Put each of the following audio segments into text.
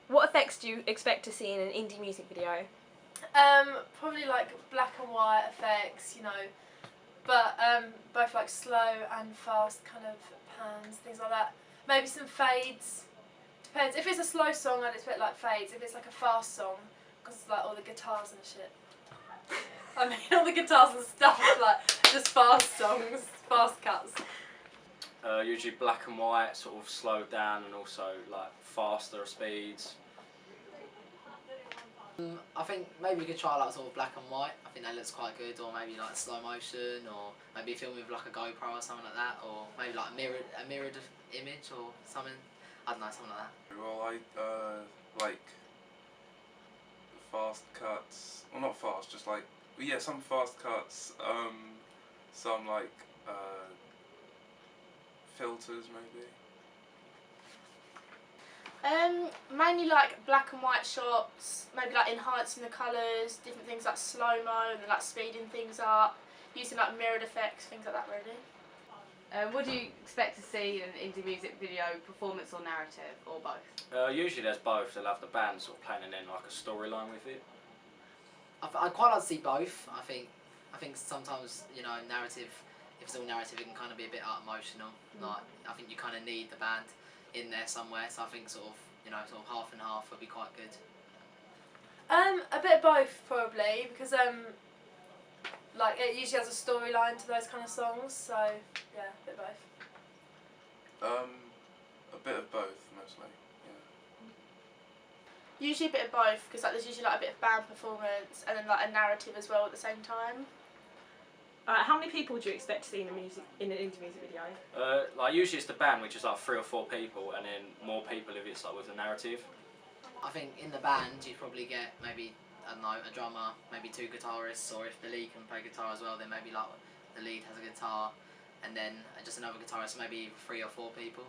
What effects do you expect to see in an indie music video? Probably like black and white effects, you know, but both like slow and fast kind of pans, things like that. Maybe some fades. Depends. If it's a slow song, I'd expect like fades. If it's like a fast song, because like all the guitars and shit. I mean, all the guitars and stuff, like just fast songs, fast cuts. Usually black and white, sort of slowed down, and also like faster speeds. I think maybe we could try like sort of black and white. I think that looks quite good, or maybe like slow motion, or maybe film with like a GoPro or something like that, or maybe like a mirrored image or something. I don't know, something like that. Well, I like fast cuts. Well, not fast, just like yeah, some fast cuts. Some like filters maybe. Mainly like black and white shots, maybe like enhancing the colours, different things like slow-mo and like speeding things up, using like mirrored effects, things like that really. What do you expect to see in an indie music video, performance or narrative, or both? Usually there's both. They'll have the band sort of planning in like a storyline with it. I'd quite like to see both. I think sometimes, you know, narrative, if it's all narrative, it can kind of be a bit emotional. Like I think you kind of need the band in there somewhere. So I think sort of, you know, sort of half and half would be quite good. A bit of both probably, because like it usually has a storyline to those kind of songs. So yeah, a bit of both. A bit of both mostly. Yeah. Usually a bit of both, because like there's usually like a bit of band performance and then like a narrative as well at the same time. How many people do you expect to see in an indie music video? Like usually it's the band, which is like 3 or 4 people, and then more people if it's like with the narrative. I think in the band you'd probably get maybe, I don't know, a drummer, maybe 2 guitarists, or if the lead can play guitar as well, then maybe like the lead has a guitar, and then just another guitarist, maybe 3 or 4 people.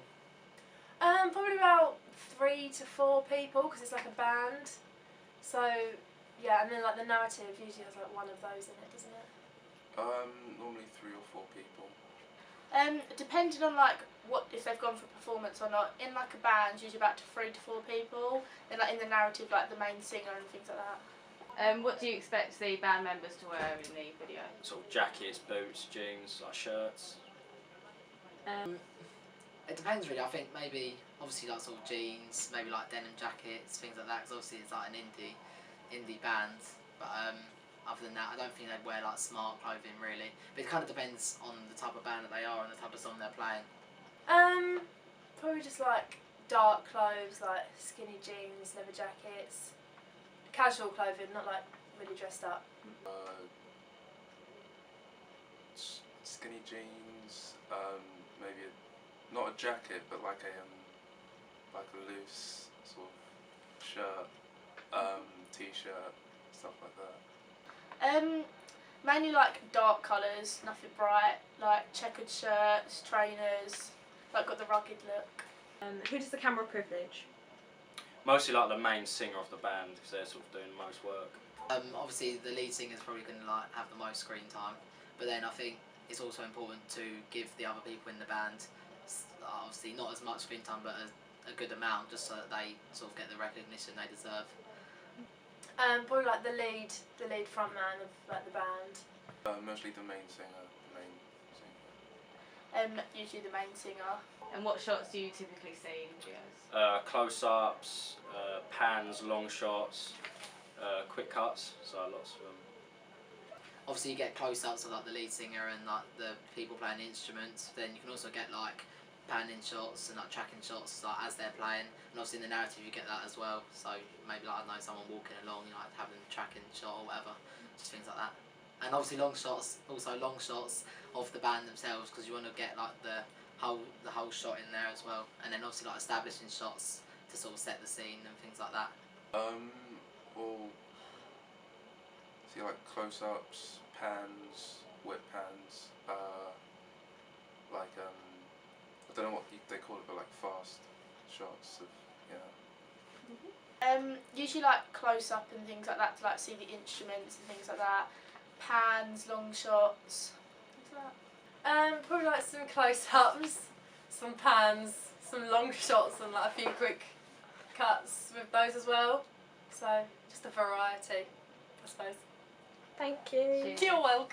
Probably about 3 to 4 people, because it's like a band. So yeah, and then like the narrative usually has like one of those in it, doesn't it? Normally 3 or 4 people. Depending on like if they've gone for performance or not. In like a band, usually about 3 to 4 people. Then like in the narrative, like the main singer and things like that. What do you expect the band members to wear in the video? Sort of jackets, boots, jeans, like shirts. It depends really. I think maybe obviously like sort of jeans, maybe like denim jackets, things like that. Because obviously it's like an indie band. But other than that, I don't think they'd wear like smart clothing really. But it kind of depends on the type of band that they are and the type of song they're playing. Probably just like dark clothes, like skinny jeans, leather jackets, casual clothing, not like really dressed up. Skinny jeans. Maybe not a jacket, but like a loose sort of shirt, t-shirt, stuff like that. Mainly like dark colours, nothing bright, like checkered shirts, trainers, like got the rugged look. Who does the camera privilege? Mostly like the main singer of the band, because they're sort of doing most work. Obviously the lead singer is probably going to like have the most screen time, but then I think it's also important to give the other people in the band obviously not as much screen time, but a good amount, just so that they sort of get the recognition they deserve. Probably like the lead frontman of like the band. Mostly the main singer. Usually the main singer. And what shots do you typically see in videos? Close-ups, pans, long shots, quick cuts, so lots of them. Obviously you get close-ups of like the lead singer and like the people playing the instruments. Then you can also get like panning shots and like tracking shots like as they're playing. And obviously in the narrative you get that as well. So maybe like, I don't know, someone walking along, you know, like having a tracking shot or whatever, just things like that. And obviously long shots of the band themselves, because you want to get like the whole shot in there as well. And then obviously like establishing shots to sort of set the scene and things like that. Well, see like close-ups, pans, whip pans, like I don't know what they call it, but like fast shots of, yeah. Usually like close up and things like that to like see the instruments and things like that. Pans, long shots, things like that. Probably like some close ups, some pans, some long shots and like a few quick cuts with those as well. So just a variety, I suppose. Thank you. Cheers. You're welcome.